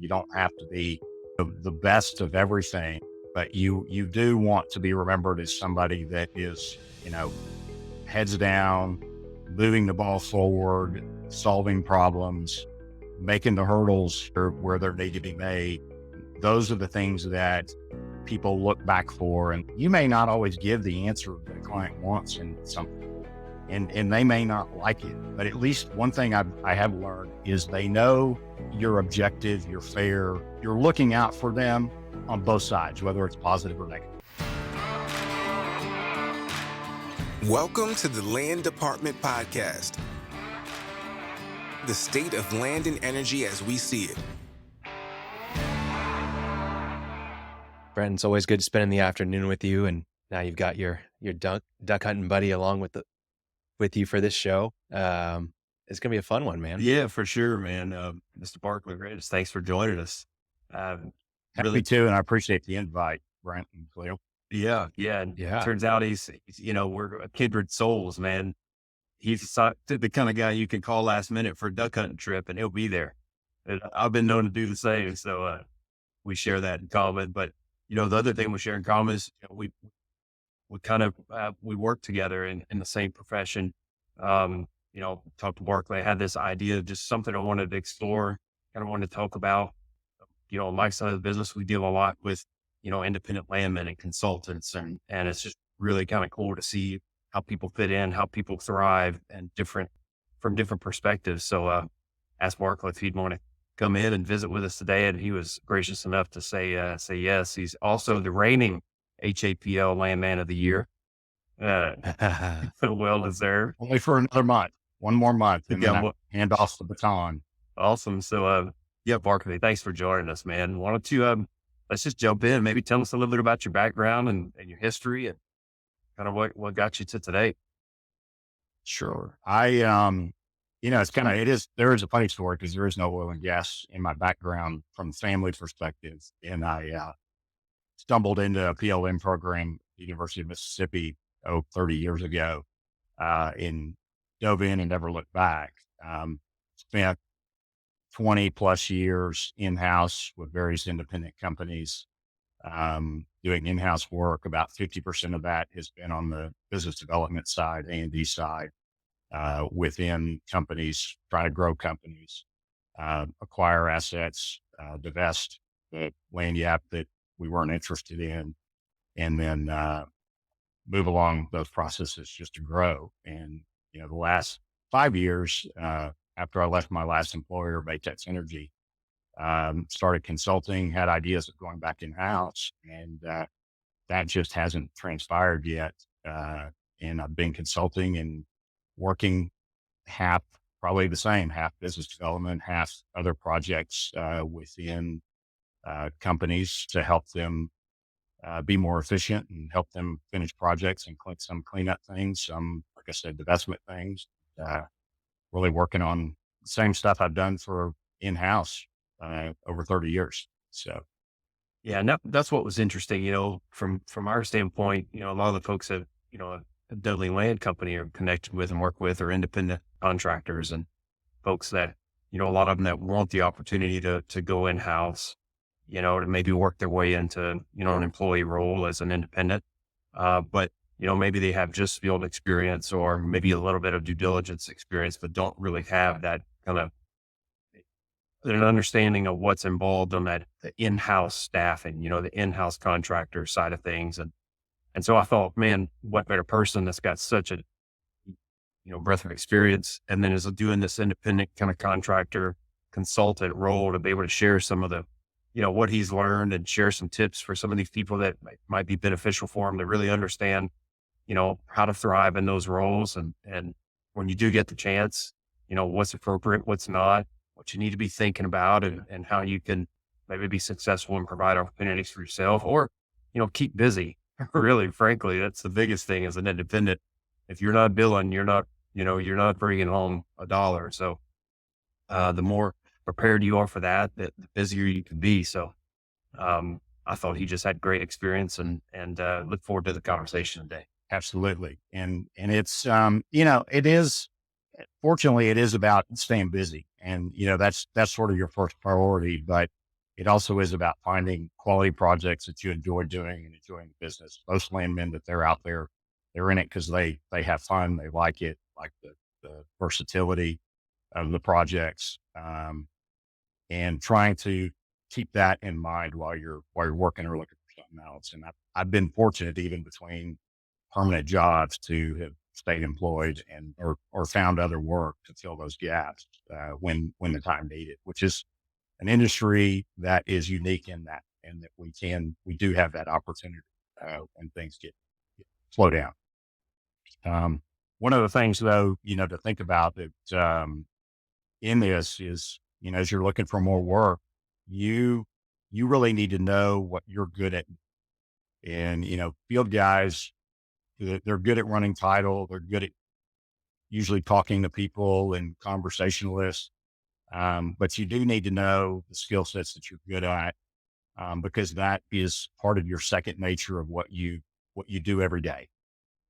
You don't have to be the best of everything, but you do want to be remembered as somebody that is, heads down, moving the ball forward, solving problems, making the hurdles where they need to be made. Those are the things that people look back for. And you may not always give the answer that a client wants in something, and they may not like it. But at least one thing I have learned is they know you're objective, you're fair, you're looking out for them on both sides, whether it's positive or negative. Welcome to the Land Department Podcast. The state of land and energy as we see it. Brent, it's always good spending the afternoon with you, and now you've got your duck hunting buddy along with you for this show. It's gonna be a fun one, man. Yeah, for sure, man. Mr. Barclay, thanks for joining us. Happy to, and I appreciate the invite, Brent and Cleo. Yeah. Turns out he's we're kindred souls, man. He's the kind of guy you can call last minute for a duck hunting trip, and he'll be there. And I've been known to do the same, so we share that in common. But the other thing we share in common is we work together in the same profession. Talked to Barclay. I had this idea of just something I wanted to explore, kind of wanted to talk about. On my side of the business, we deal a lot with independent landmen and consultants, and it's just really kind of cool to see how people fit in, how people thrive, and from different perspectives. So asked Barclay if he'd want to come in and visit with us today, and he was gracious enough to say yes. He's also the reigning HAPL Landman of the Year. Well deserved. Only for another month, one more month, and then I hand off the baton. Awesome. So Barclay, thanks for joining us, man. Why don't you let's just jump in. Maybe tell us a little bit about your background and your history and kind of what got you to today. Sure. There is a funny story because there is no oil and gas in my background from family perspective. And I stumbled into a PLM program at the University of Mississippi 30 years ago, and dove in and never looked back. Spent 20 plus years in-house with various independent companies, doing in-house work. About 50% of that has been on the business development side, A&D side, within companies, try to grow companies, acquire assets, divest the land yap that we weren't interested in, and then move along those processes just to grow. And, the last 5 years, after I left my last employer, Baytex Energy, started consulting, had ideas of going back in-house, and that just hasn't transpired yet. And I've been consulting and working half business development, half other projects within companies to help them be more efficient and help them finish projects and some cleanup things, some, like I said, divestment things. Really working on the same stuff I've done for in-house over 30 years. So. Yeah. And that's what was interesting, from our standpoint, a lot of the folks that, a Dudley Land Company are connected with and work with are independent contractors and folks that, a lot of them that want the opportunity to go in-house, to maybe work their way into, an employee role as an independent. But maybe they have just field experience or maybe a little bit of due diligence experience, but don't really have that kind of an understanding of what's involved on the in-house staffing, the in-house contractor side of things. And so I thought, man, what better person that's got such a, breadth of experience and then is doing this independent kind of contractor consultant role to be able to share some of the, what he's learned and share some tips for some of these people that might be beneficial for him to really understand, how to thrive in those roles. And when you do get the chance, what's appropriate, what's not, what you need to be thinking about and how you can maybe be successful and provide opportunities for yourself or, keep busy. Really, frankly, that's the biggest thing as an independent. If you're not billing, you're not bringing home a dollar. So, the more prepared you are for that, the busier you can be. So, I thought he just had great experience and look forward to the conversation today. Absolutely. And it's, fortunately it is about staying busy and, that's sort of your first priority, but it also is about finding quality projects that you enjoy doing and enjoying the business. Most landmen that they're out there, they're in it because they have fun, they like the versatility of the projects, and trying to keep that in mind while you're working or looking for something else. And I've been fortunate, even between permanent jobs, to have stayed employed and or found other work to fill those gaps when the time needed, which is an industry that is unique in that, and that we do have that opportunity when things get slow down. One of the things, though, to think about that in this is, as you're looking for more work, you really need to know what you're good at. And field guys, they're good at running title. They're good at usually talking to people and conversationalists. But you do need to know the skill sets that you're good at, because that is part of your second nature of what you do every day.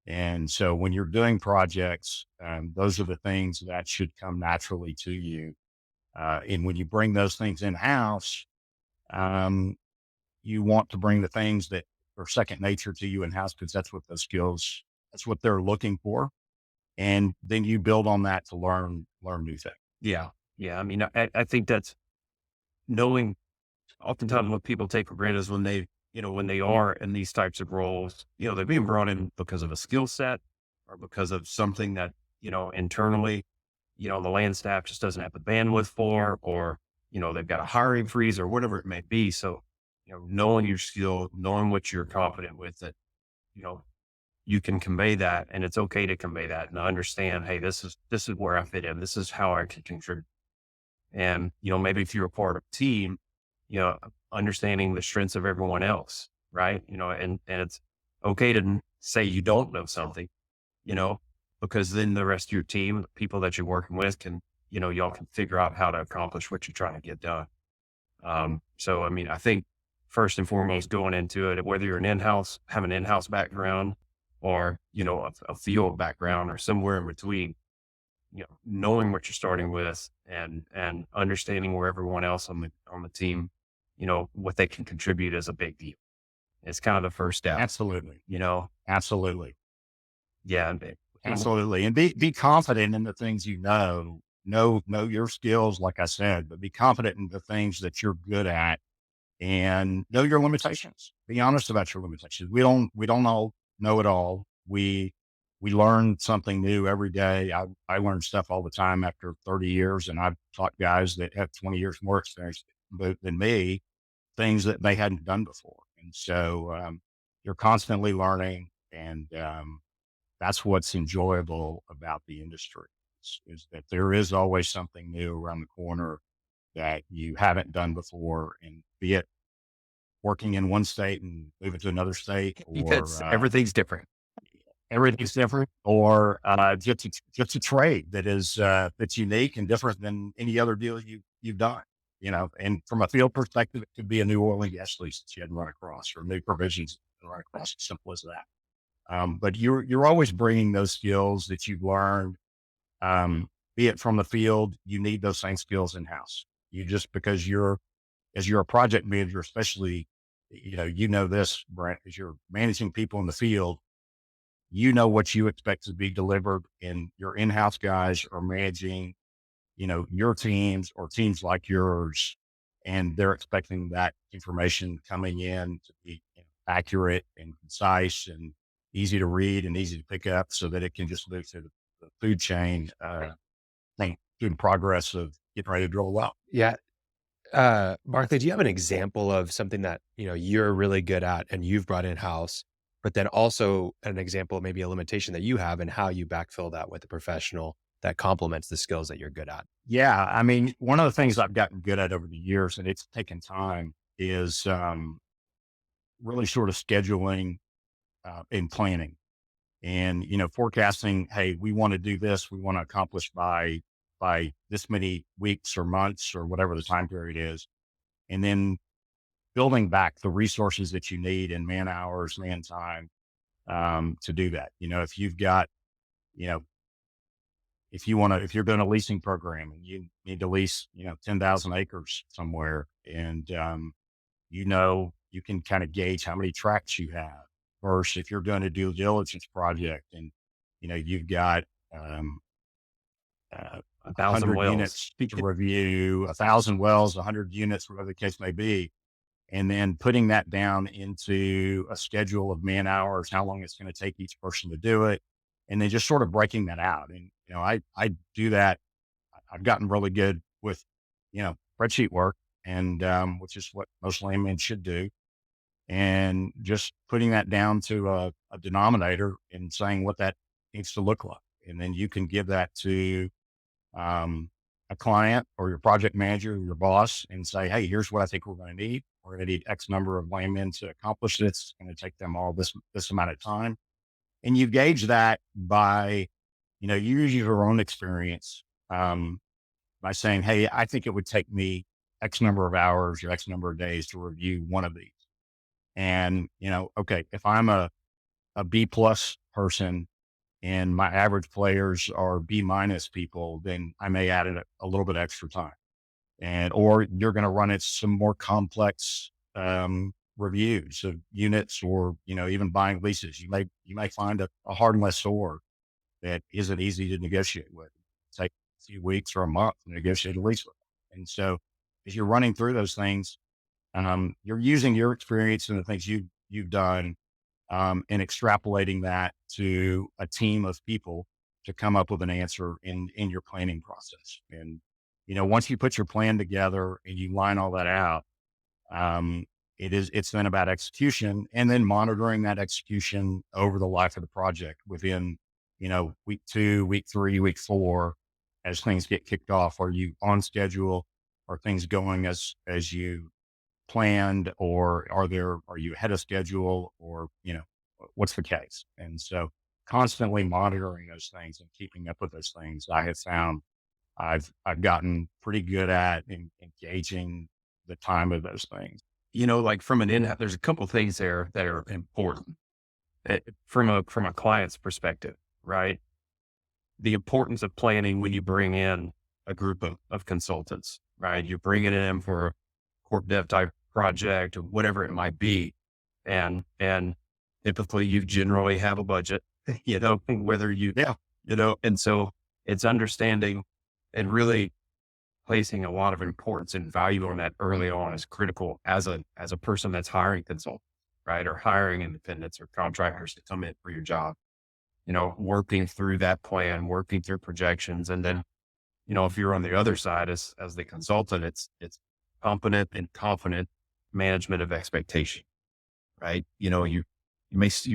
And so when you're doing projects, those are the things that should come naturally to you. And when you bring those things in house, you want to bring the things that are second nature to you in house, because that's what those skills, that's what they're looking for. And then you build on that to learn new things. Yeah. Yeah. I mean, I think that's knowing. Oftentimes what people take for granted is when they are in these types of roles, they're being brought in because of a skill set or because of something that, internally, the land staff just doesn't have the bandwidth for, or, they've got a hiring freeze or whatever it may be. So, knowing your skill, knowing what you're confident with, that, you can convey that, and it's okay to convey that and understand, hey, this is where I fit in. This is how I can contribute. And, maybe if you're a part of a team, understanding the strengths of everyone else, right? And it's okay to say you don't know something, because then the rest of your team, the people that you're working with, can, y'all can figure out how to accomplish what you're trying to get done. So, I mean, I think first and foremost, going into it, whether you're have an in-house background, or, a field background, or somewhere in between, knowing what you're starting with, and understanding where everyone else on the team, what they can contribute, is a big deal. It's kind of the first step. Absolutely. Absolutely. Yeah. Absolutely. And be confident in the things know your skills, like I said, but be confident in the things that you're good at, and know your limitations. Be honest about your limitations. We don't all know it all. We learn something new every day. I learn stuff all the time after 30 years, and I've taught guys that have 20 years more experience than me things that they hadn't done before. And so you're constantly learning, and that's what's enjoyable about the industry, is that there is always something new around the corner that you haven't done before, and be it working in one state and moving to another state, or everything's different. Everything's different, or just a trade that is that's unique and different than any other deal you've done. And from a field perspective, it could be a new oil and gas lease that you hadn't run across, or new provisions you hadn't run across. As simple as that. But you're always bringing those skills that you've learned, be it from the field. You need those same skills in house. Because as you're a project manager, especially, this, Brent, as you're managing people in the field, what you expect to be delivered, and your in-house guys are managing, your teams or teams like yours, and they're expecting that information coming in to be accurate and concise and easy to read and easy to pick up, so that it can just move through the food chain, through the progress of getting ready to drill a well. Yeah. Barclay, do you have an example of something that, you're really good at and you've brought in-house, but then also an example of maybe a limitation that you have, and how you backfill that with a professional that complements the skills that you're good at? Yeah. I mean, one of the things I've gotten good at over the years, and it's taken time, is really sort of scheduling and planning, and, forecasting. Hey, we want to do this. We want to accomplish by this many weeks or months, or whatever the time period is. And then building back the resources that you need in man hours, man time, to do that. If you've got, if you're doing a leasing program and you need to lease, 10,000 acres somewhere, and, you can kind of gauge how many tracks you have. Versus if you're doing a due diligence project and, you've got, um, 1,000 100 wells. units to review, 1,000 wells, 100 units, whatever the case may be, and then putting that down into a schedule of man hours, how long it's going to take each person to do it, and then just sort of breaking that out. And I do that. I've gotten really good with spreadsheet work, and which is what most landmen should do, and just putting that down to a denominator and saying what that needs to look like, and then you can give that to a client or your project manager or your boss and say, hey, here's what I think we're going to need. We're going to need X number of landmen to accomplish this. It's going to take them all this amount of time. And you gauge that by, you use your own experience by saying, hey, I think it would take me X number of hours or X number of days to review one of these. And, okay, if I'm a B plus person and my average players are B minus people, then I may add in a little bit extra time. Or you're going to run it some more complex reviews of units, or even buying leases. You may find a hard lessor that isn't easy to negotiate with. Take a few weeks or a month to negotiate a lease with them. And so, as you're running through those things, you're using your experience and the things you've done, and extrapolating that to a team of people to come up with an answer in your planning process. And once you put your plan together and you line all that out, it's then about execution, and then monitoring that execution over the life of the project within, week 2, week 3, week 4, as things get kicked off. Are you on schedule? Are things going as you planned, or are you ahead of schedule, or, what's the case? And so constantly monitoring those things and keeping up with those things, I have found I've gotten pretty good at engaging the time of those things. Like from an in, there's a couple things there that are important from a client's perspective, right? The importance of planning when you bring in a group of consultants, right? You bring it in for a corp dev type project or whatever it might be. And typically you generally have a budget, whether and so it's understanding and really placing a lot of importance and value on that early on is critical as a person that's hiring consultants, right? Or hiring independents or contractors to come in for your job, working through that plan, working through projections. And then, if you're on the other side as the consultant, it's competent and confident management of expectation, right? You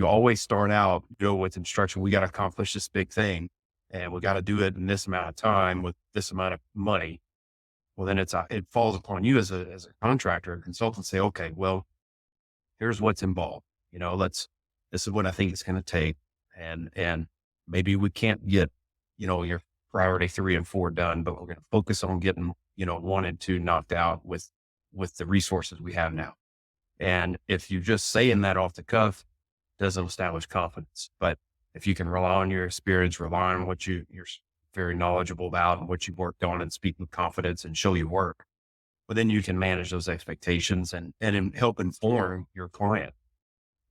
always start out, with instruction. We got to accomplish this big thing and we got to do it in this amount of time with this amount of money. Well, then it falls upon you as a contractor or consultant to say, okay, well, here's what's involved. This is what I think it's going to take. And maybe we can't get, your priority 3 and 4 done, but we're going to focus on getting, 1 and 2 knocked out with the resources we have now. And if you're just saying that off the cuff, doesn't establish confidence. But if you can rely on your experience, rely on what you're very knowledgeable about and what you've worked on, and speak with confidence and show your work, but then you can manage those expectations and help inform your client.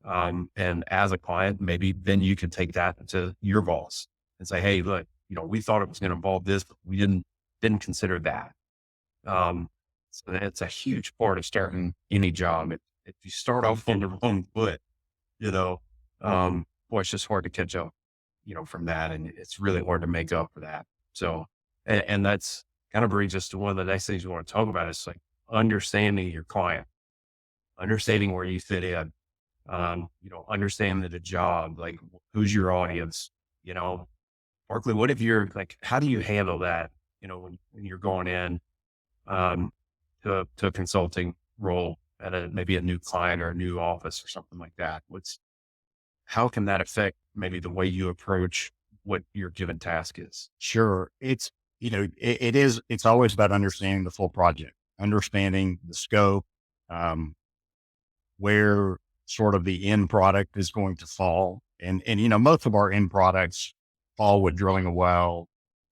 And as a client, maybe then you can take that to your boss and say, hey, look, we thought it was going to involve this, but we didn't consider that. So that's a huge part of starting any job. If you start off on the wrong foot, it's just hard to catch up, from that. And it's really hard to make up for that. So, and that's kind of brings us to one of the next things we want to talk about is like understanding your client, understanding where you fit in, understanding the job, like who's your audience, Barclay, what if you're like, how do you handle that, when you're going in, to a consulting role at maybe a new client or a new office or something like that? How can that affect maybe the way you approach what your given task is? Sure. It's, it's always about understanding the full project, understanding the scope, where sort of the end product is going to fall. And most of our end products fall with drilling a well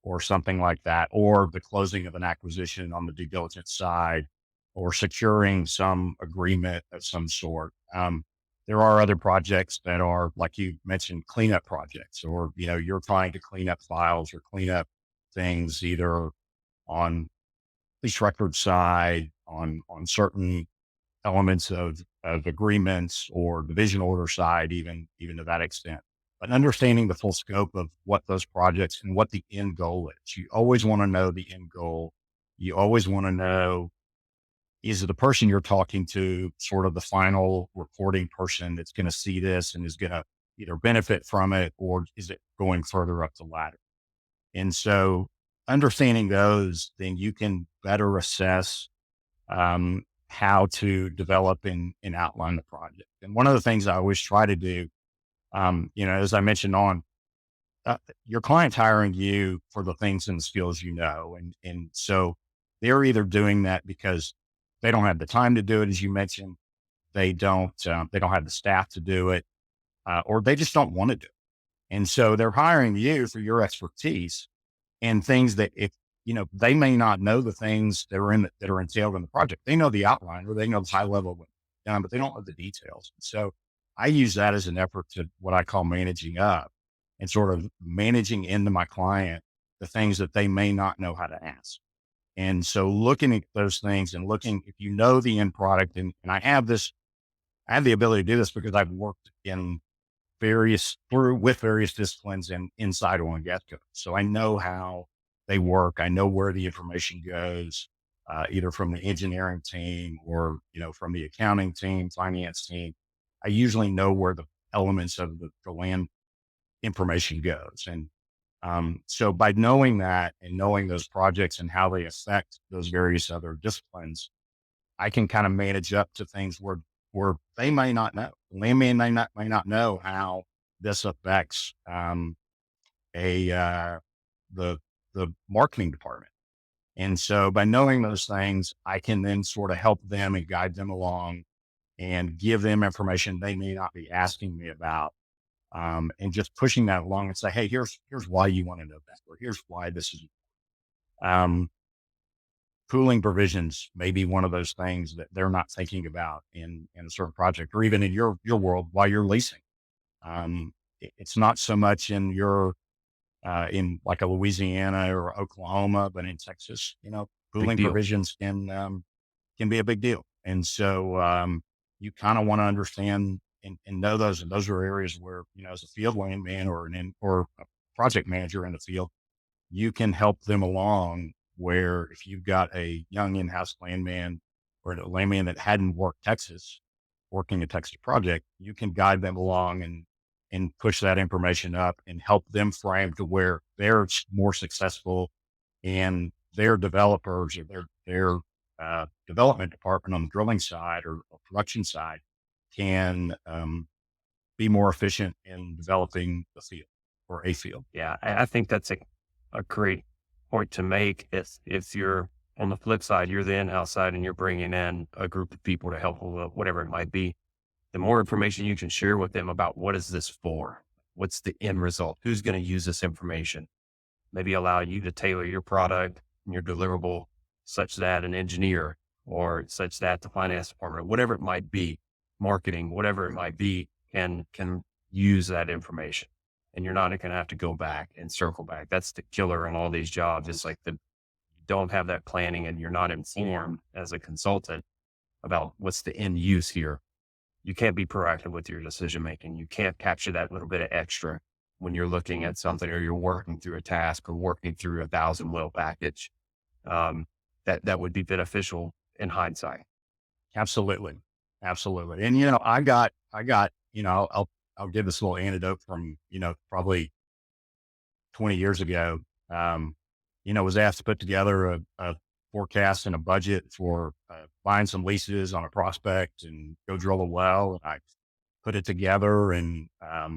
or something like that, or the closing of an acquisition on the due diligence side, or securing some agreement of some sort. There are other projects that are, like you mentioned, cleanup projects, or, you're trying to clean up files or clean up things either on lease record side, on certain elements of agreements or division order side, even to that extent. But understanding the full scope of what those projects and what the end goal is. You always want to know the end goal. You always want to know, is the person you're talking to sort of the final reporting person that's going to see this and is going to either benefit from it, or is it going further up the ladder? And so understanding those, then you can better assess how to develop and outline the project. And one of the things I always try to do, as I mentioned your client's hiring you for the things and the skills, and so they're either doing that because they don't have the time to do it, as you mentioned, they don't have the staff to do it, or they just don't want to do it. And so they're hiring you for your expertise and things that, if they may not know the things that are entailed in the project. They know the outline, or they know the high level of what done, but they don't know the details. So I use that as an effort to what I call managing up, and sort of managing into my client the things that they may not know how to ask. And so looking at those things and looking, if you know the end product, and I have the ability to do this because I've worked with various disciplines and inside oil and gas companies. So I know how they work. I know where the information goes, either from the engineering team or, from the accounting team, finance team. I usually know where the elements of the land information goes. And so by knowing that and knowing those projects and how they affect those various other disciplines, I can kind of manage up to things where they may not know. The landman may not know how this affects the marketing department. And so by knowing those things, I can then sort of help them and guide them along and give them information they may not be asking me about. And just pushing that along and say, hey, here's why you want to know that, or here's why this is. Pooling provisions may be one of those things that they're not thinking about in a certain project, or even in your world while you're leasing. It's not so much in in like a Louisiana or Oklahoma, but in Texas, pooling provisions can be a big deal. And so you kind of want to understand and know those. And those are areas where, as a field landman or a project manager in the field, you can help them along, where if you've got a young in-house landman or a landman that hadn't worked Texas, working a Texas project, you can guide them along and push that information up and help them frame to where they're more successful, and their developers or their development department on the drilling side or production side can be more efficient in developing the field or a field. Yeah, I think that's a great point to make. If you're on the flip side, you're the in-house side and you're bringing in a group of people to help with whatever it might be, the more information you can share with them about what is this for, what's the end result, who's going to use this information, maybe allow you to tailor your product and your deliverable such that an engineer or such that the finance department, whatever it might be, marketing, whatever it might be, can use that information. And you're not going to have to go back and circle back. That's the killer in all these jobs. It's like you don't have that planning and you're not informed as a consultant about what's the end use here. You can't be proactive with your decision making. You can't capture that little bit of extra when you're looking at something, or you're working through a task or working through 1,000 well package. That would be beneficial in hindsight. Absolutely. Absolutely. And, I got, I'll give this little anecdote from, probably 20 years ago. Was asked to put together a forecast and a budget for buying some leases on a prospect and go drill a well. And I put it together, and, I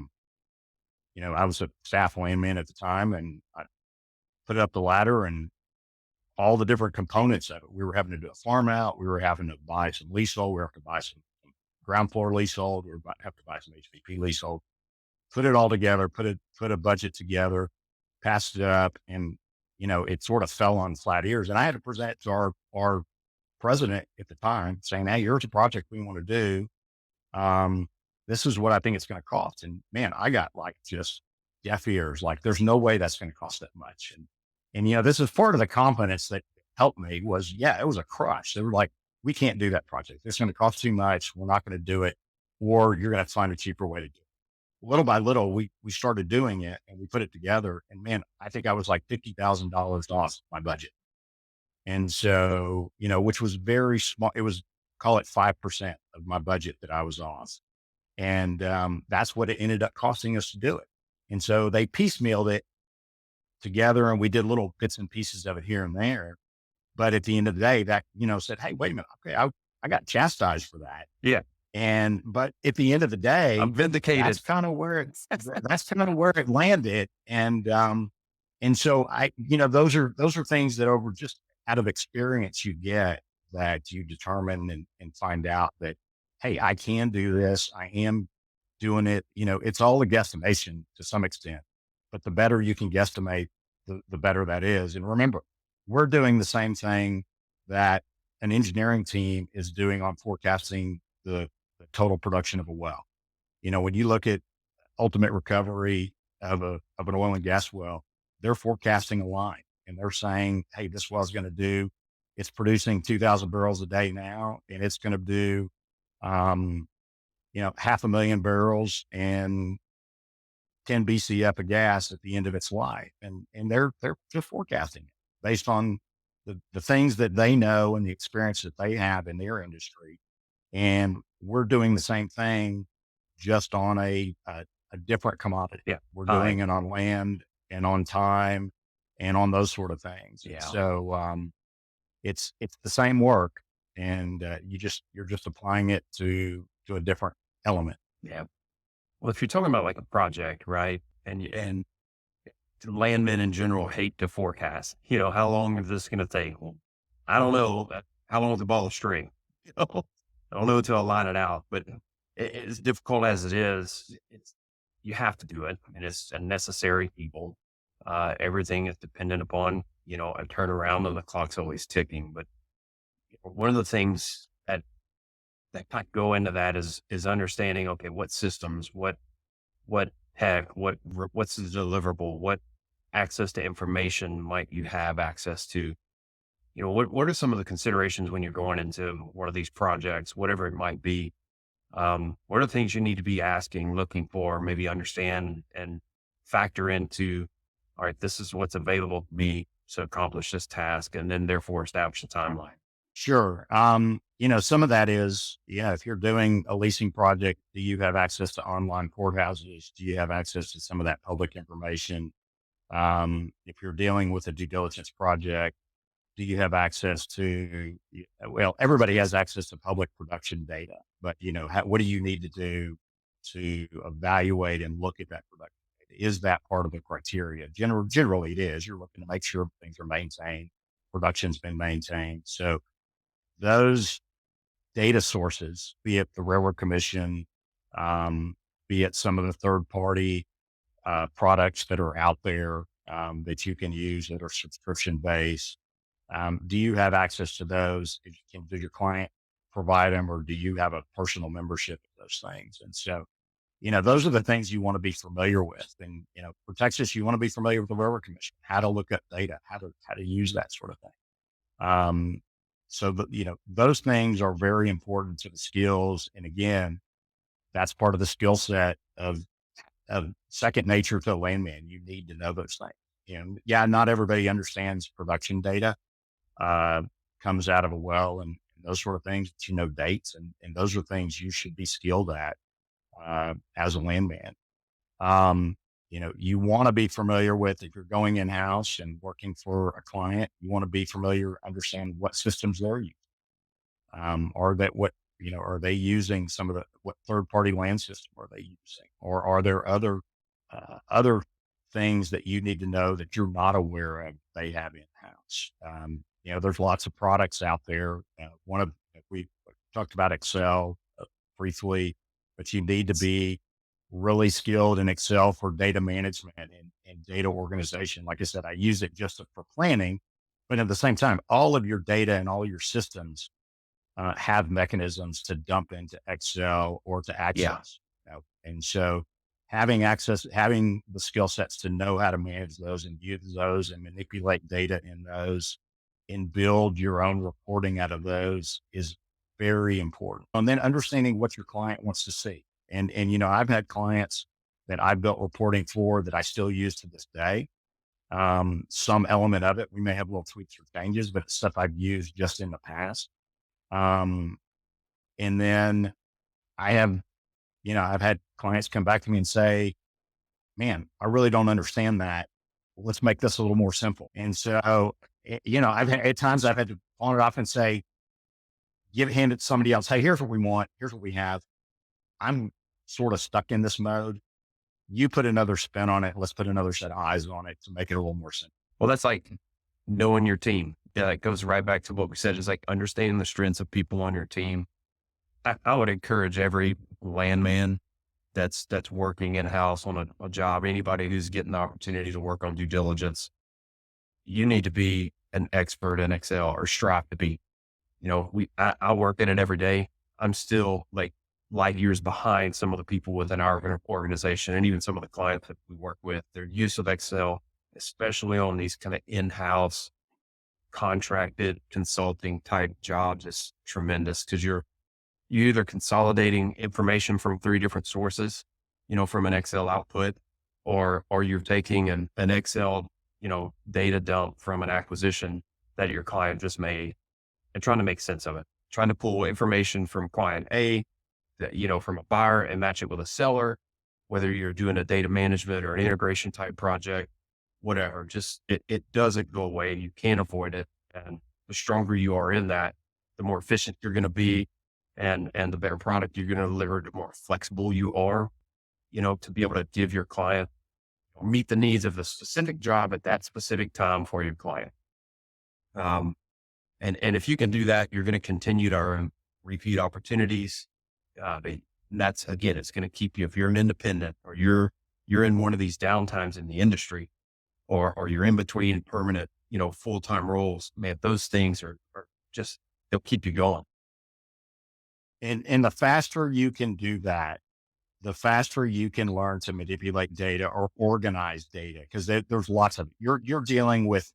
was a staff landman at the time, and I put it up the ladder and all the different components of it. We were having to do a farm out. We were having to buy some leasehold. We were having to buy some ground floor leasehold. We were have to buy some HVP leasehold. Put it all together, put a budget together, passed it up, and it sort of fell on flat ears. And I had to present to our president at the time saying, hey, here's a project we want to do. This is what I think it's going to cost. And man, I got like just deaf ears. Like there's no way that's going to cost that much. And this is part of the confidence that helped me was, yeah, it was a crush. They were like, we can't do that project. It's going to cost too much. We're not going to do it, or you're going to find a cheaper way to do it. Little by little, we started doing it and we put it together. And man, I think I was like $50,000 off my budget. And so, which was very small. It was, call it 5% of my budget that I was off. And that's what it ended up costing us to do it. And so they piecemealed it together and we did little bits and pieces of it here and there. But at the end of the day, that, said, hey, wait a minute. Okay. I got chastised for that. Yeah. But at the end of the day, I'm vindicated. That's kind of where it landed. And so those are things that over just out of experience you get that you determine and find out that, hey, I can do this. I am doing it. It's all a guesstimation to some extent, but the better you can guesstimate, the better that is. And remember, we're doing the same thing that an engineering team is doing on forecasting the total production of a well. When you look at ultimate recovery of an oil and gas well, they're forecasting a line and they're saying, hey, this well's going to do, it's producing 2,000 barrels a day now, and it's going to do, 500,000 barrels and 10 BCF of gas at the end of its life. And they're forecasting it based on the things that they know and the experience that they have in their industry. And we're doing the same thing, just on a different commodity. Yeah. We're doing it on land and on time and on those sort of things. Yeah. So, it's the same work, and you're just applying it to a different element. Yeah. Well, if you're talking about like a project, right? And landmen in general hate to forecast, how long is this going to take? Well, I don't know. How long is the ball of string? I don't know until I line it out, but as difficult as it is, you have to do it, and it's a necessary evil. Everything is dependent upon, a turnaround, and the clock's always ticking. But one of the things that kind of go into that is understanding, okay, what systems, what tech, what's the deliverable, what access to information might you have access to? What are some of the considerations when you're going into one of these projects, whatever it might be? What are the things you need to be asking, looking for, maybe understand and factor into, all right, this is what's available to me to accomplish this task, and then therefore establish a timeline? Sure. Some of that is, if you're doing a leasing project, do you have access to online courthouses? Do you have access to some of that public information? If you're dealing with a due diligence project, do you have access to, well, everybody has access to public production data, but what do you need to do to evaluate and look at that production data? Is that part of the criteria? Generally it is. You're looking to make sure things are maintained, production's been maintained. So those data sources, be it the Railroad Commission, be it some of the third party products that are out there that you can use that are subscription based. Do you have access to those? Does your client provide them, or do you have a personal membership of those things? And so, those are the things you want to be familiar with. And, for Texas, you want to be familiar with the Railroad Commission, how to look up data, how to use that sort of thing. So those things are very important to the skills. And again, that's part of the skill set of second nature to a landman. You need to know those things. Not everybody understands production data, comes out of a well and those sort of things, but dates and those are things you should be skilled at, as a landman. You want to be familiar with, if you're going in-house and working for a client, you want to be familiar, understand what systems they're using. Are they using what third-party land system are they using? Or are there other things that you need to know that you're not aware of they have in-house? There's lots of products out there. We talked about Excel briefly, but you need to be really skilled in Excel for data management and data organization. Like I said, I use it just for planning, but at the same time, all of your data and all your systems have mechanisms to dump into Excel or to Yeah. access. And so having the skill sets to know how to manage those and use those and manipulate data in those and build your own reporting out of those is very important. And then understanding what your client wants to see. And I've had clients that I built reporting for that I still use to this day. Some element of it, we may have little tweaks or changes, but it's stuff I've used just in the past. Um, and then I have, I've had clients come back to me and say, man, I really don't understand that. Let's make this a little more simple. And so, I've had at times I've had to pawn it off and say, hand it to somebody else. Hey, here's what we want. Here's what we have. I'm sort of stuck in this mode. You put another spin on it. Let's put another set of eyes on it to make it a little more simple. Well, that's like knowing your team. Yeah, it goes right back to what we said. Is like understanding the strengths of people on your team. I would encourage every landman that's working in house on a job, anybody who's getting the opportunity to work on due diligence, you need to be an expert in Excel or strive to be. I work in it every day. I'm still like light years behind some of the people within our organization and even some of the clients that we work with. Their use of Excel, especially on these kind of in-house contracted consulting type jobs, is tremendous because you're either consolidating information from 3 different sources, from an Excel output, or you're taking an Excel, data dump from an acquisition that your client just made and trying to make sense of it, trying to pull information from client A, that, from a buyer and match it with a seller, whether you're doing a data management or an integration type project, whatever, just it doesn't go away. You can't avoid it. And the stronger you are in that, the more efficient you're going to be and the better product you're going to deliver, the more flexible you are, to be able to give your client, meet the needs of the specific job at that specific time for your client. And if you can do that, you're going to continue to earn repeat opportunities. And that's, again, it's going to keep you, if you're an independent or you're in one of these downtimes in the industry or you're in between permanent, full-time roles, man, those things are just, they'll keep you going. And the faster you can do that, the faster you can learn to manipulate data or organize data. Cause there's lots of, you're dealing with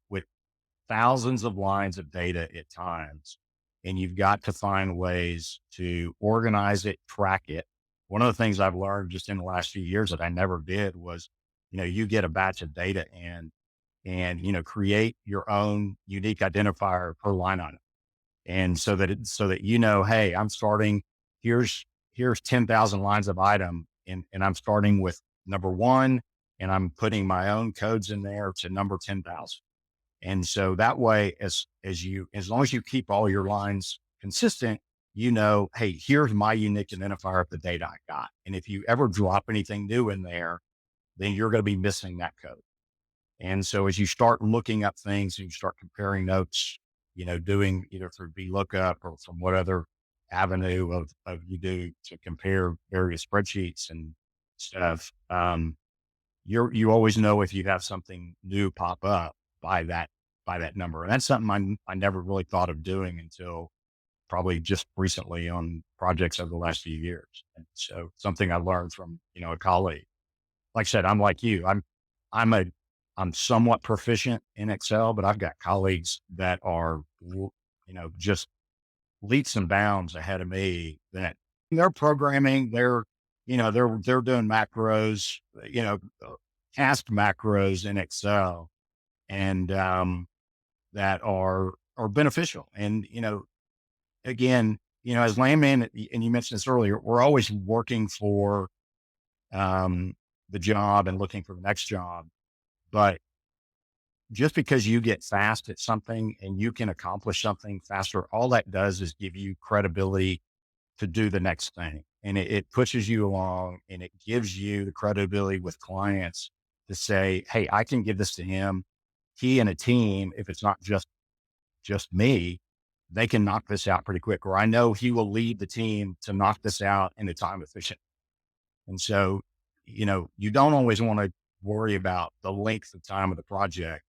thousands of lines of data at times, and you've got to find ways to organize it, track it. One of the things I've learned just in the last few years that I never did was, you get a batch of data and create your own unique identifier per line item. And so that hey, I'm starting, here's 10,000 lines of item and I'm starting with number 1 and I'm putting my own codes in there to number 10,000. And so that way, as long as you keep all your lines consistent, hey, here's my unique identifier of the data I got. And if you ever drop anything new in there, then you're going to be missing that code. And so as you start looking up things and you start comparing notes, doing either through VLOOKUP or from what other avenue of you do to compare various spreadsheets and stuff, you always know if you have something new pop up by that number. And that's something I never really thought of doing until probably just recently on projects over the last few years. And so something I learned from, a colleague. Like I said, I'm like you. I'm somewhat proficient in Excel, but I've got colleagues that are, just leaps and bounds ahead of me that they're programming, they're doing macros, cast macros in Excel and, that are beneficial. And, again, as landman, and you mentioned this earlier, we're always working for, the job and looking for the next job. But just because you get fast at something and you can accomplish something faster, all that does is give you credibility to do the next thing. And it pushes you along and it gives you the credibility with clients to say, hey, I can give this to him. He and a team, if it's not just me, they can knock this out pretty quick, or I know he will lead the team to knock this out in a time efficient. And so you don't always want to worry about the length of time of the project.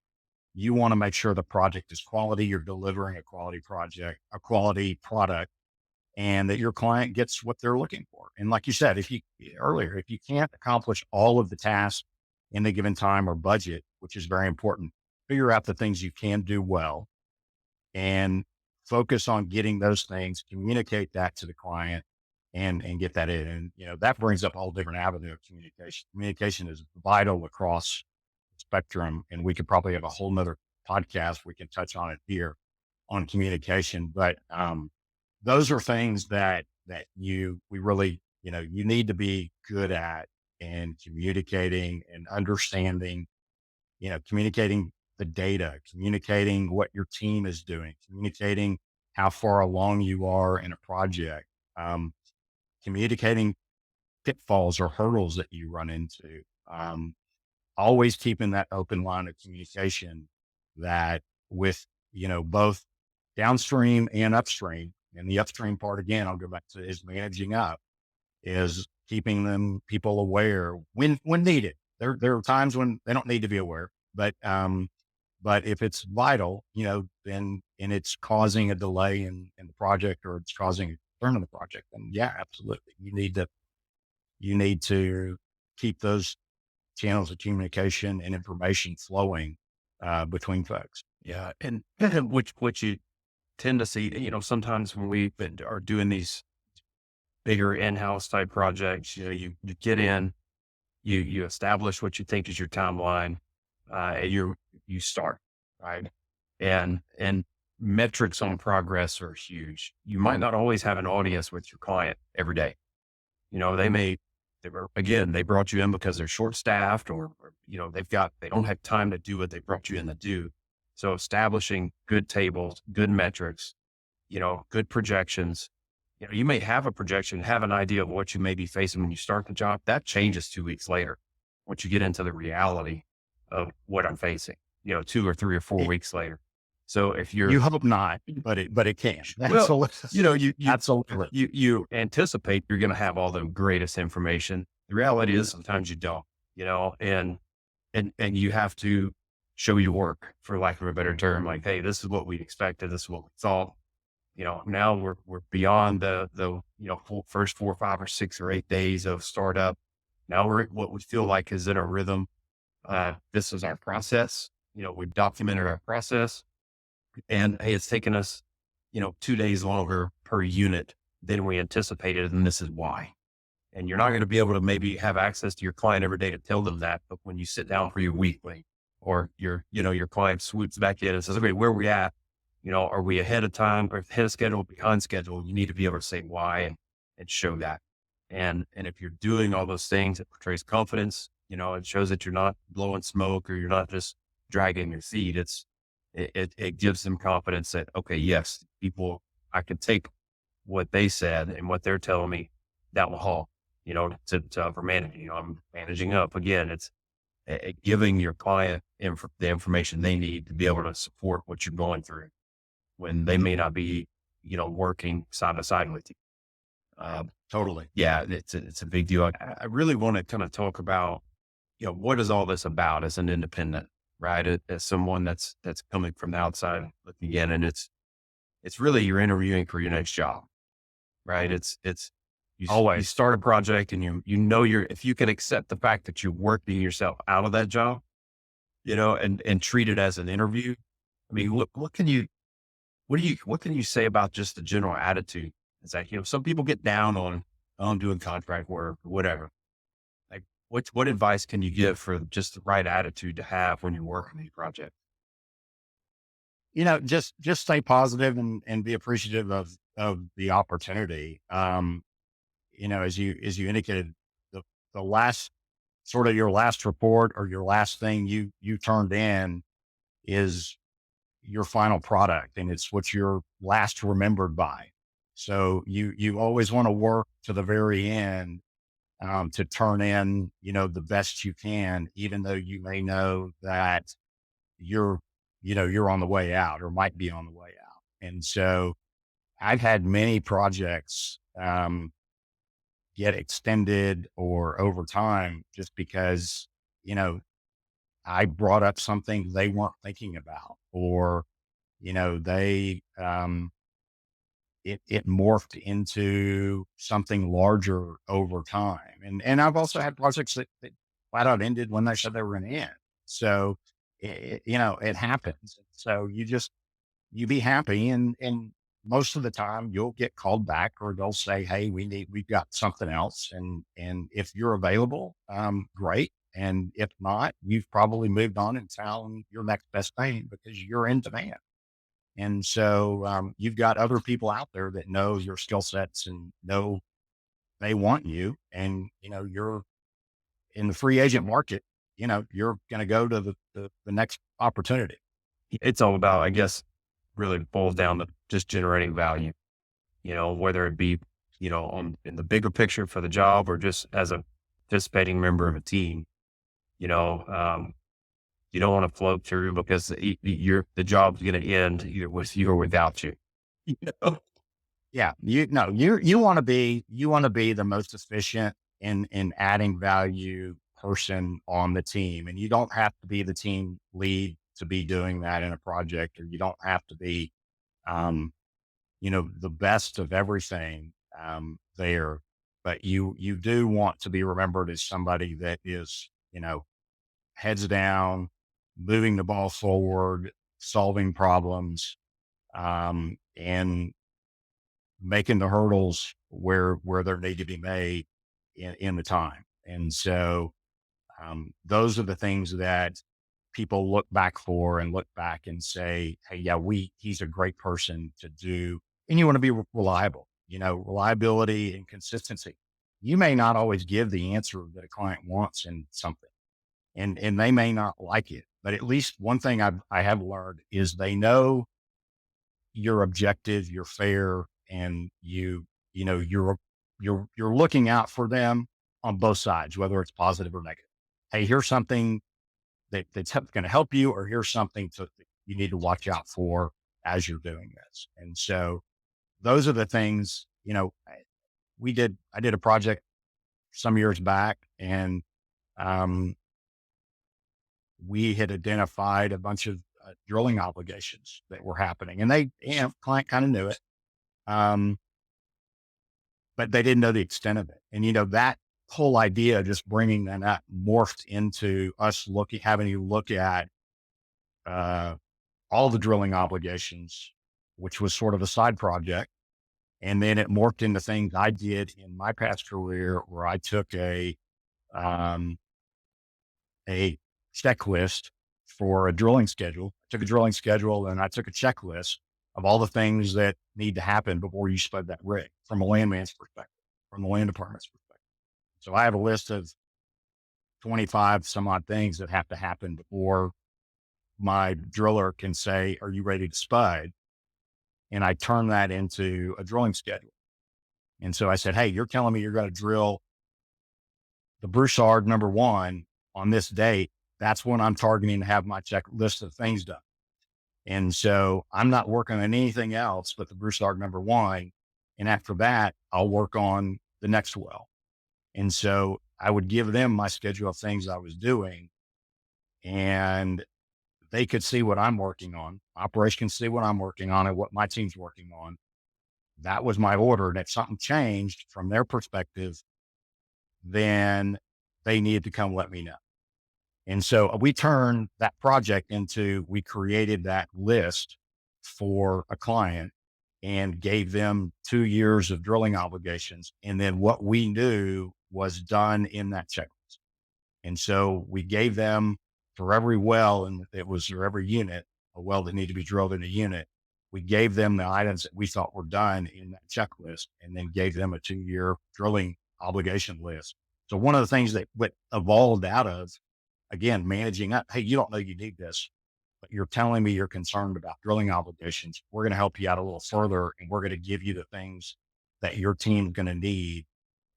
You want to make sure the project is quality. You're delivering a quality project, a quality product, and that your client gets what they're looking for. And like you said, if you can't accomplish all of the tasks in a given time or budget, which is very important, figure out the things you can do well and focus on getting those things, communicate that to the client and get that in. And, that brings up a whole different avenue of communication. Communication is vital across the spectrum. And we could probably have a whole nother podcast. We can touch on it here on communication, but, those are things that we really, you need to be good at and communicating and understanding, communicating the data, communicating what your team is doing, communicating how far along you are in a project, communicating pitfalls or hurdles that you run into. Always keeping that open line of communication that with, both downstream and upstream. And the upstream part, again, I'll go back to is managing up, is keeping people aware when needed. There are times when they don't need to be aware, but if it's vital, then, and it's causing a delay in the project, or it's causing a turn in the project, then yeah, absolutely. You need to keep those channels of communication and information flowing, between folks. Yeah. And which you tend to see, sometimes when are doing these bigger in-house type projects, you get in, you establish what you think is your timeline, and you start, right? And metrics on progress are huge. You might not always have an audience with your client every day. They brought you in because they're short staffed or they don't have time to do what they brought you in to do. So establishing good tables, good metrics, good projections. You may have a projection, have an idea of what you may be facing when you start the job. That changes 2 weeks later, once you get into the reality of what I'm facing, 2 or 3 or 4 weeks later. So if you hope not, but it can. Absolutely. You anticipate you're going to have all the greatest information. The reality is sometimes you don't, and you have to show your work, for lack of a better term. Like, hey, this is what we expected. This is what we thought. Now we're beyond the first 4 or 5 or 6 or 8 days of startup. Now we're at what we feel like is in a rhythm. This is our process. We've documented our process, and hey, it's taken us, 2 days longer per unit than we anticipated. And this is why. And you're not going to be able to maybe have access to your client every day to tell them that. But when you sit down for your weekly, or your client swoops back in and says, okay, where are we at? Are we ahead of time or ahead of schedule, behind schedule? You need to be able to say why and show that. And if you're doing all those things, it portrays confidence. It shows that you're not blowing smoke or you're not just dragging your feet. It gives them confidence that, okay, yes, I can take what they said and what they're telling me down the hall, to upper managing. I'm managing up. Again, it's giving your client the information they need to be able to support what you're going through when they may not be, working side by side with you. Totally. Yeah, it's a big deal. I really want to kind of talk about, what is all this about as an independent, right? As someone that's coming from the outside looking in, and it's really you're interviewing for your next job, right? You always start a project and if you can accept the fact that you're working yourself out of that job, and treat it as an interview. I mean, what can you say about just the general attitude? It's like, some people get down on doing contract work or whatever. Like what advice can you give for just the right attitude to have when you're working these projects? Just stay positive and be appreciative of the opportunity. As you indicated, the last sort of your last report or your last thing you turned in is your final product, and it's what you're last remembered by. So you always want to work to the very end, to turn in, the best you can, even though you may know that you're on the way out or might be on the way out. And so I've had many projects, get extended or over time just because, you know, I brought up something they weren't thinking about, or, they, it morphed into something larger over time. And I've also had projects that flat out ended when they said they were going to end. So, it happens. So you be happy, and most of the time you'll get called back, or they'll say, "Hey, we've got something else." And if you're available, great. And if not, you've probably moved on and found your next best thing because you're in demand. And so, you've got other people out there that know your skill sets and know they want you. And, you're in the free agent market, you're going to go to the next opportunity. It's all about, I guess, really boils down to just generating value, whether it be, in the bigger picture for the job or just as a participating member of a team. You don't want to float through because the job's going to end either with you or without you. You know? Yeah. You want to be the most efficient in adding value person on the team. And you don't have to be the team lead to be doing that in a project, or you don't have to be, um, the best of everything, there, but you do want to be remembered as somebody that is, heads down, moving the ball forward, solving problems, and making the hurdles where they need to be made in the time. And so, those are the things that people look back for and look back and say, "Hey, yeah, he's a great person to do." And you want to be reliable, reliability and consistency. You may not always give the answer that a client wants in something, and they may not like it, but at least one thing I have learned is they know you're objective, you're fair, and you're looking out for them on both sides, whether it's positive or negative. Hey, here's something that's going to help you, or here's something that you need to watch out for as you're doing this. And so those are the things, I did a project some years back, and, um, we had identified a bunch of drilling obligations that were happening, and client kind of knew it. Um, but they didn't know the extent of it. And, that whole idea, just bringing that up, morphed into us having to look at, uh, all the drilling obligations, which was sort of a side project. And then it morphed into things I did in my past career, where I took um, a checklist for a drilling schedule. I took a drilling schedule and I took a checklist of all the things that need to happen before you spud that rig, from a landman's perspective, from the land department's perspective. So I have a list of 25 some odd things that have to happen before my driller can say, "Are you ready to spud?" And I turn that into a drilling schedule. And so I said, "Hey, you're telling me you're going to drill the Broussard #1 on this date. That's when I'm targeting to have my checklist of things done. And so I'm not working on anything else but the Broussard #1. And after that, I'll work on the next well." And so I would give them my schedule of things I was doing, and they could see what I'm working on. Operations see what I'm working on and what my team's working on. That was my order. And if something changed from their perspective, then they needed to come let me know. And so we turned that project into, we created that list for a client and gave them 2 years of drilling obligations. And then what we knew was done in that checklist. And so we gave them, for every well, and it was for every unit, a well that needed to be drilled in a unit, we gave them the items that we thought were done in that checklist, and then gave them a 2-year drilling obligation list. So one of the things that what evolved out of, again, managing up, "Hey, you don't know you need this, but you're telling me you're concerned about drilling obligations. We're going to help you out a little further, and we're going to give you the things that your team's going to need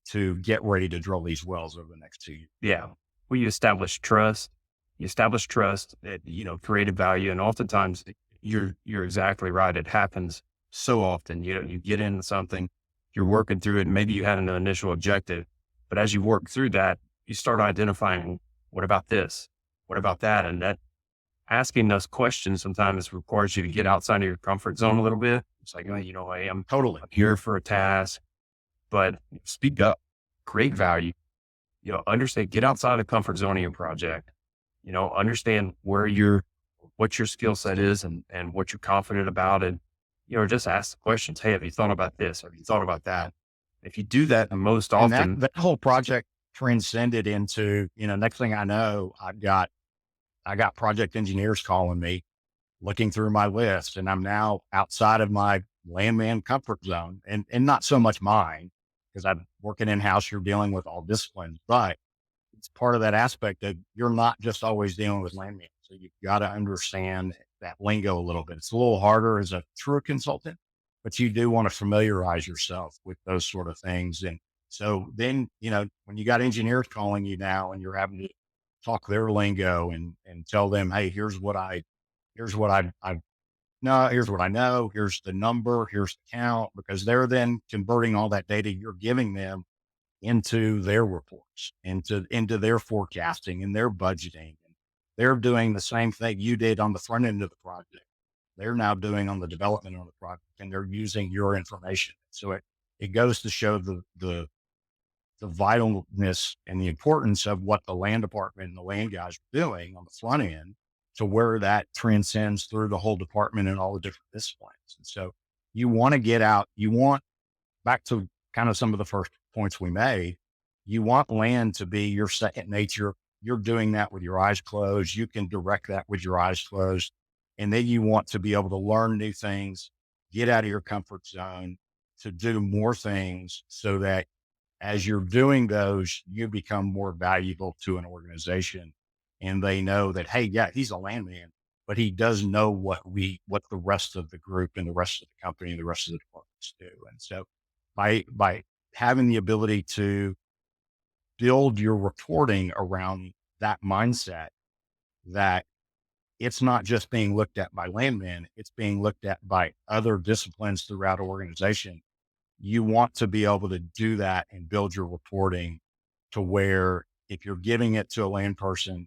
to get ready to drill these wells over the next 2 years." Yeah. Well, you establish trust. You establish trust that, created value. And oftentimes you're exactly right. It happens so often. You get into something, you're working through it. And maybe you had an initial objective, but as you work through that, you start identifying, what about this? What about that? And that asking those questions sometimes requires you to get outside of your comfort zone a little bit. It's like, oh, hey, I'm Totally. here for a task, but speak up, create value, understand, get outside the comfort zone of your project, understand what your skill set is and what you're confident about. And, just ask the questions. Hey, have you thought about this? Have you thought about that? If you do that, and most And often, that whole project transcended into, next thing I know, I got project engineers calling me, looking through my list, and I'm now outside of my Landman comfort zone, and not so much mine, because I'm working in-house, you're dealing with all disciplines, but it's part of that aspect that you're not just always dealing with Landman. So you've got to understand that lingo a little bit. It's a little harder as a true consultant, but you do want to familiarize yourself with those sort of things. And so then, when you got engineers calling you now and you're having to talk their lingo and tell them, hey, here's what I no, here's what I know. Here's the number. Here's the count, because they're then converting all that data you're giving them into their reports, into their forecasting and their budgeting. And they're doing the same thing you did on the front end of the project. They're now doing on the development of the project, and they're using your information. So it goes to show the vitalness and the importance of what the land department and the land guys are doing on the front end, to where that transcends through the whole department and all the different disciplines. And so you want to get out, back to kind of some of the first points we made, you want land to be your second nature. You're doing that with your eyes closed. You can direct that with your eyes closed. And then you want to be able to learn new things, get out of your comfort zone, to do more things, so that as you're doing those, you become more valuable to an organization, and they know that, hey, yeah, he's a landman, but he does know what the rest of the group and the rest of the company and the rest of the departments do. And so by having the ability to build your reporting around that mindset, that it's not just being looked at by landmen, it's being looked at by other disciplines throughout an organization. You want to be able to do that and build your reporting to where, if you're giving it to a land person,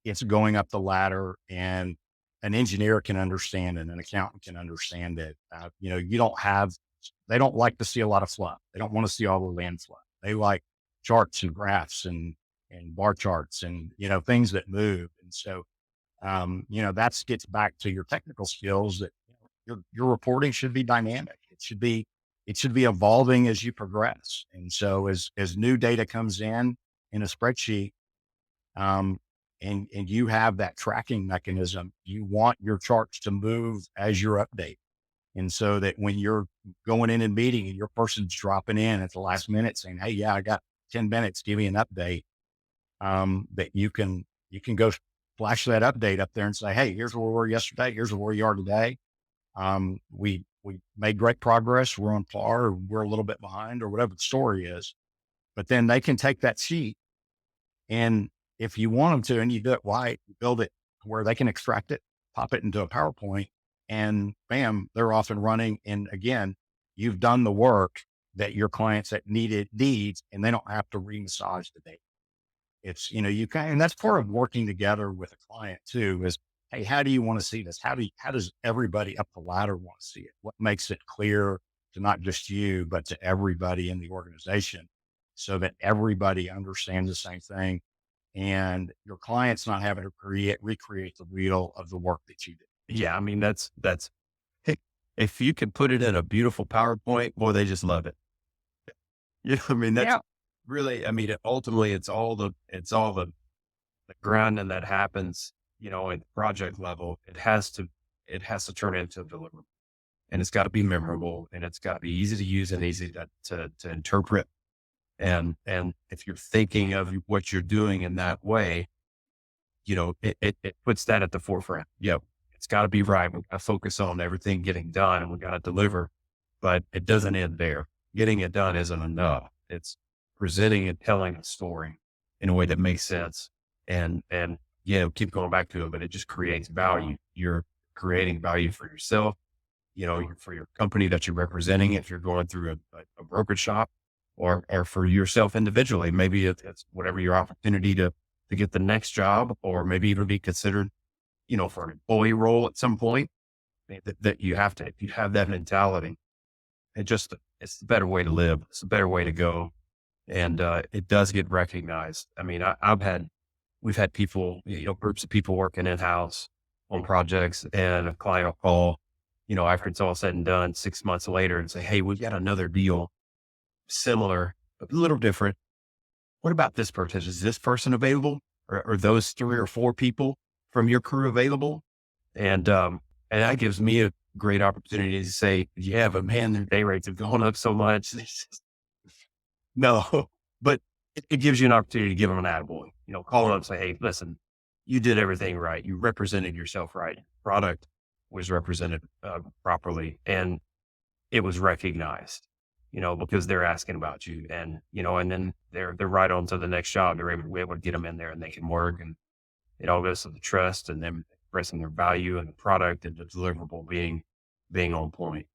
it's going up the ladder, and an engineer can understand it, an accountant can understand it. They don't like to see a lot of fluff. They don't want to see all the land fluff. They like charts and graphs and bar charts and, things that move. And so, that gets back to your technical skills, that your reporting should be dynamic. It should be evolving as you progress. And so as new data comes in a spreadsheet, and you have that tracking mechanism, you want your charts to move as you're updating. And so that when you're going in and meeting and your person's dropping in at the last minute saying, hey, yeah, I got 10 minutes, give me an update, that you can go flash that update up there and say, hey, here's where we were yesterday. Here's where we are today. We made great progress. We're on par, or we're a little bit behind, or whatever the story is. But then they can take that sheet, and if you want them to, and you do it right, you build it where they can extract it, pop it into a PowerPoint, and bam, they're off and running. And again, you've done the work that your clients that needs, and they don't have to re-massage the data. It's, and that's part of working together with a client too, is, hey, how do you want to see this? How does everybody up the ladder want to see it? What makes it clear to not just you, but to everybody in the organization, so that everybody understands the same thing, and your client's not having to recreate the wheel of the work that you did. Yeah. I mean, that's, hey, if you can put it in a beautiful PowerPoint, boy, they just love it. I mean, that's really, ultimately it's all the grounding that happens, at the project level. It has to turn into a deliverable, and it's got to be memorable, and it's got to be easy to use and easy to interpret. And if you're thinking of what you're doing in that way, it puts that at the forefront. Yeah. It's got to be right. We got to focus on everything getting done, and we got to deliver, but it doesn't end there. Getting it done isn't enough. It's presenting and telling a story in a way that makes sense, and keep going back to it, but it just creates value. You're creating value for yourself. for your company that you're representing, if you're going through a brokerage shop, or for yourself individually, maybe it's whatever your opportunity to get the next job, or maybe even be considered, for an employee role at some point, that you have to, if you have that mentality, it's the better way to live. It's the better way to go. And, it does get recognized. I mean, we've had people, groups of people working in-house on projects, and a client will call, after it's all said and done 6 months later, and say, "Hey, we've got another deal similar, but a little different. What about this person? Is this person available? Or are those 3 or 4 people from your crew available?" And that gives me a great opportunity to say, "Yeah, but man, their day rates have gone up so much." No, but it gives you an opportunity to give them an attaboy, call them up and say, "Hey, listen, you did everything right. You represented yourself right. Product was represented properly, and it was recognized, because they're asking about you." And then they're right on to the next job. We're able to get them in there and they can work, and it all goes to the trust and them expressing their value and the product and the deliverable being on point.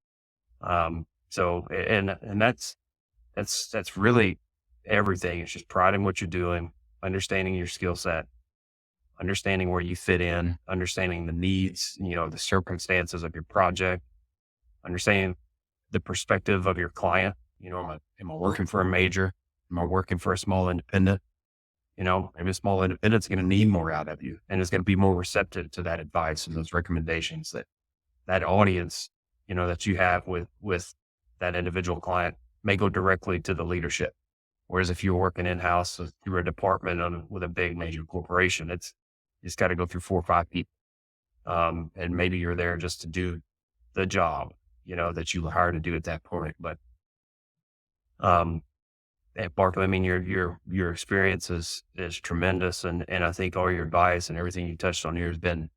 So, and that's really everything. It's just pride in what you're doing, understanding your skill set, understanding where you fit in, understanding the needs, the circumstances of your project, understanding the perspective of your client. Am I working for a major? Am I working for a small independent? Maybe a small independent's going to need more out of you, and it's going to be more receptive to that advice and those recommendations that audience, that you have with that individual client may go directly to the leadership. Whereas if you're working in-house through a department with a big major corporation, it's got to go through 4 or 5 people. And maybe you're there just to do the job, that you were hired to do at that point. But, at Barclay, I mean, your experience is tremendous. And I think all your advice and everything you touched on here has been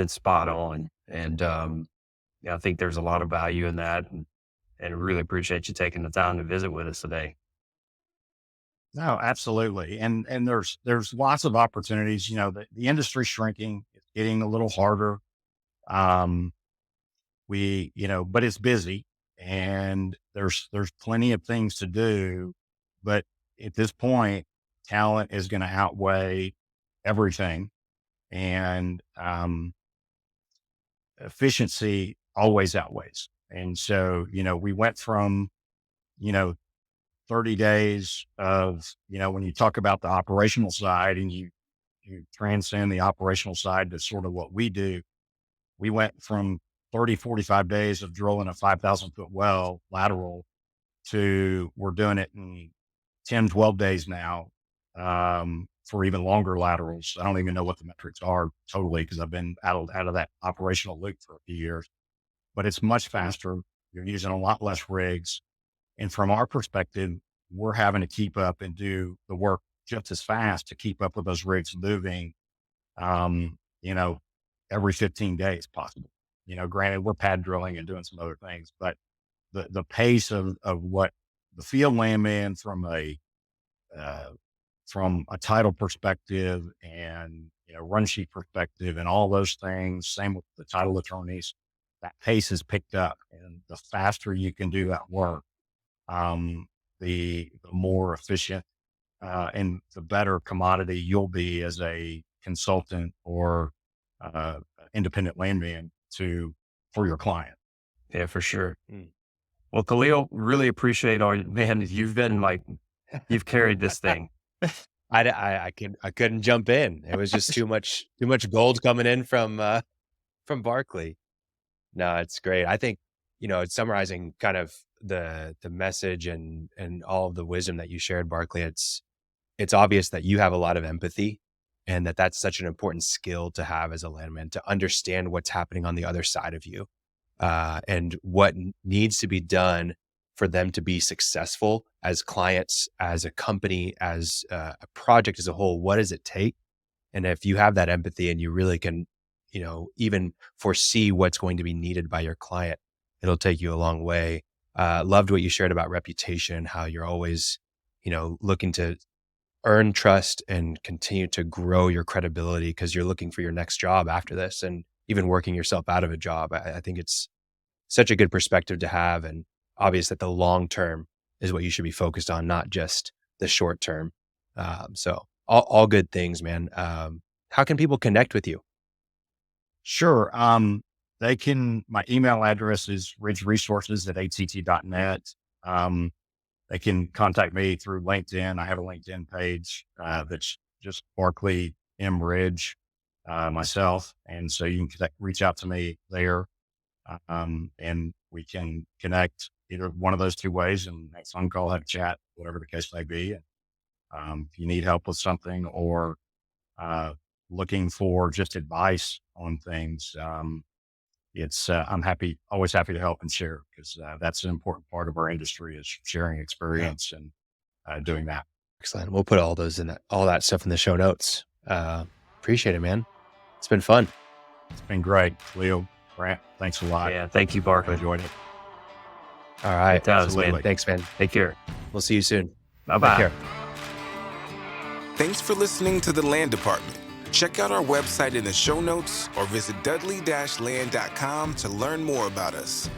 spot on. And, I think there's a lot of value in that, and really appreciate you taking the time to visit with us today. No, absolutely. And there's lots of opportunities. The industry's shrinking, it's getting a little harder. Um, but it's busy, and there's plenty of things to do. But at this point, talent is going to outweigh everything, and efficiency always outweighs. And so, we went from, 30 days of, when you talk about the operational side and you transcend the operational side to sort of what we do, we went from 30, 45 days of drilling a 5,000-foot well lateral to we're doing it in 10, 12 days now, for even longer laterals. I don't even know what the metrics are totally, because I've been out of that operational loop for a few years, but it's much faster. You're using a lot less rigs. And from our perspective, we're having to keep up and do the work just as fast to keep up with those rigs moving, you know, every 15 days possible. Granted, we're pad drilling and doing some other things, but the pace of what the field landman from a title perspective and, run sheet perspective and all those things, same with the title attorneys, that pace is picked up. And the faster you can do that work, the more efficient, and the better commodity you'll be as a consultant or, independent landman for your client. Yeah, for sure. Well, Khalil, really appreciate man, you've carried this thing. I couldn't jump in. It was just too much gold coming in from Barclay. No, it's great. I think, it's summarizing kind of the message and all of the wisdom that you shared, Barclay. It's obvious that you have a lot of empathy, and that's such an important skill to have as a landman, to understand what's happening on the other side of you, and what needs to be done for them to be successful as clients, as a company, as a project as a whole. What does it take? And if you have that empathy and you really can, even foresee what's going to be needed by your client, it'll take you a long way. Loved what you shared about reputation, how you're always, looking to earn trust and continue to grow your credibility because you're looking for your next job after this, and even working yourself out of a job. I think it's such a good perspective to have, and obvious that the long term is what you should be focused on, not just the short term. So all good things, man. How can people connect with you? Sure. My email address is ridgeresources@att.net. They can contact me through LinkedIn. I have a LinkedIn page that's just Barclay M. Ridge, myself. And so you can reach out to me there, and we can connect either one of those two ways, and next phone call, have a chat, whatever the case may be. And if you need help with something, or looking for just advice on things, I'm always happy to help and share, because that's an important part of our industry, is sharing experience and doing that. Excellent. We'll put all that stuff in the show notes. Appreciate it, man. It's been fun. It's been great. Leo, Brent, thanks a lot. Yeah. Thank you, I Barclay. enjoyed it. All right. It does, man. Absolutely. Thanks, man. Take care. We'll see you soon. Bye-bye. Take care. Thanks for listening to The Land Department. Check out our website in the show notes, or visit dudley-land.com to learn more about us.